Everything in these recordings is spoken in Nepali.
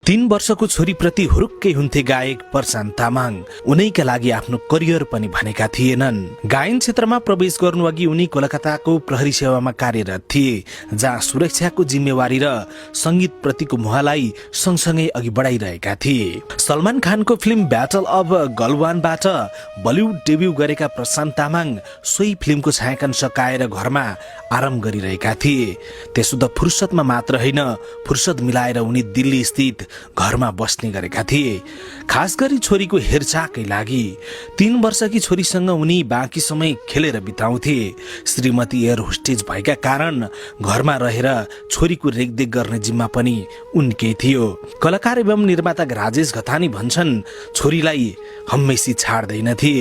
3 वर्षको छोरीप्रति हुरुक्कै हुन्थे गायक प्रशान्त तामाङ। उनैका लागि आफ्नो करियर पनि भनेका थिएनन्। गायन क्षेत्रमा प्रवेश गर्नु अघि उनी कोलकाताको प्रहरी सेवामा कार्यरत थिए, जहाँ सुरक्षाको जिम्मेवारी र संगीत प्रतिको मोहलाई सँगसँगै अघि बढाइरहेका थिए। सलमान खानको फिल्म ब्याटल अफ गलवानबाट बलिउड डेब्यू गरेका प्रशान्त तामाङ सोही फिल्मको छायाङ्कन सकाएर घरमा आराम गरिरहेका थिए। त्यसो त फुर्सदमा मात्र होइन, फुर्सद मिलाएर उनी दिल्ली स्थित घरमा बस्ने गरेका थिए, खास गरी छोरीको हेरचाहकै लागि। 3 वर्षकी छोरीसँग उनी बाँकी समय खेलेर बिताउँथे। श्रीमती एयर होस्टेज भएका कारण घरमा रहेर छोरीको रेखदेख गर्ने जिम्मा पनि उनकै थियो। कलाकार एवं निर्माता राजेश घतानी भन्छन्, छोरीलाई हमेसी छाड्दैनथे।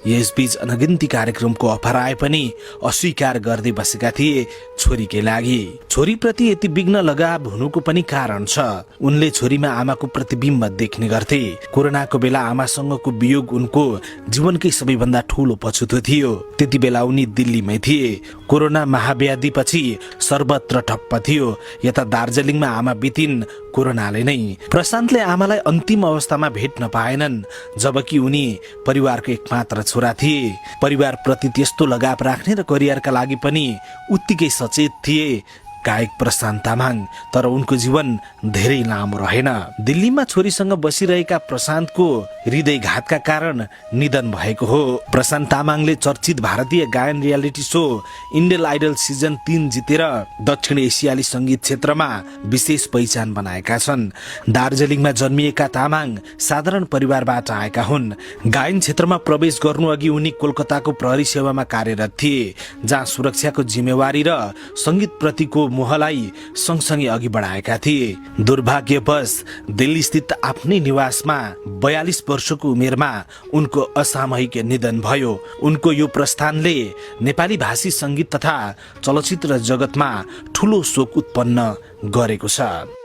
यसबीच अनगिन्ती कार्यक्रमको अफर आए पनि अस्वीकार गर्दै बसेका थिए छोरीकै लागि। छोरीप्रति यति विघ्न लगाव हुनुको पनि कारण छ। उनले छोरीमा आमाको प्रतिबिम्ब देख्ने गर्थे। कोरोनाको बेला आमासँगको वियोग उनको जीवनकै सबैभन्दा ठूलो पछुतो थियो। त्यति बेला उनी दिल्लीमै थिए। कोरोना महाव्याधिपछि सर्वत्र ठप्प थियो। यता दार्जिलिङमा आमा बितिन् कोरोनाले नै। प्रशान्तले आमालाई अन्तिम अवस्थामा भेट्न पाएनन्, जबकि उनी परिवारको एकमात्र छोरा थिए। परिवारप्रति त्यस्तो लगाव राख्ने र करियरका लागि पनि उत्तिकै सचेत थिए गायक प्रशान्त तामाङ। तर उनको जीवन धेरै लामो रहेन। दिल्लीमा छोरीसँग बसिरहेका प्रशान्तको हृदयघातका कारण निधन भएको हो। प्रशान्त तामाङले चर्चित भारतीय गायन reality show Indian Idol season 3 जितेर दक्षिण एसियाली संगीत क्षेत्रमा विशेष पहिचान बनाएका छन्। दार्जिलिङमा जन्मिएका तामाङ साधारण परिवारबाट आएका हुन्। गायन क्षेत्रमा प्रवेश गर्नु अघि उनी कोलकाताको प्रहरी सेवामा कार्यरत थिए, जहाँ सुरक्षाको जिम्मेवारी र संगीत प्रतिको मोहलाई सँगसँगै अघि बढाएका थिए। दुर्भाग्यवश दिल्ली स्थित आफ्नै निवासमा 42 वर्षको उमेरमा उनको असामयिक निधन भयो। उनको यो प्रस्थानले नेपाली भाषी संगीत तथा चलचित्र जगतमा ठूलो शोक उत्पन्न गरेको छ।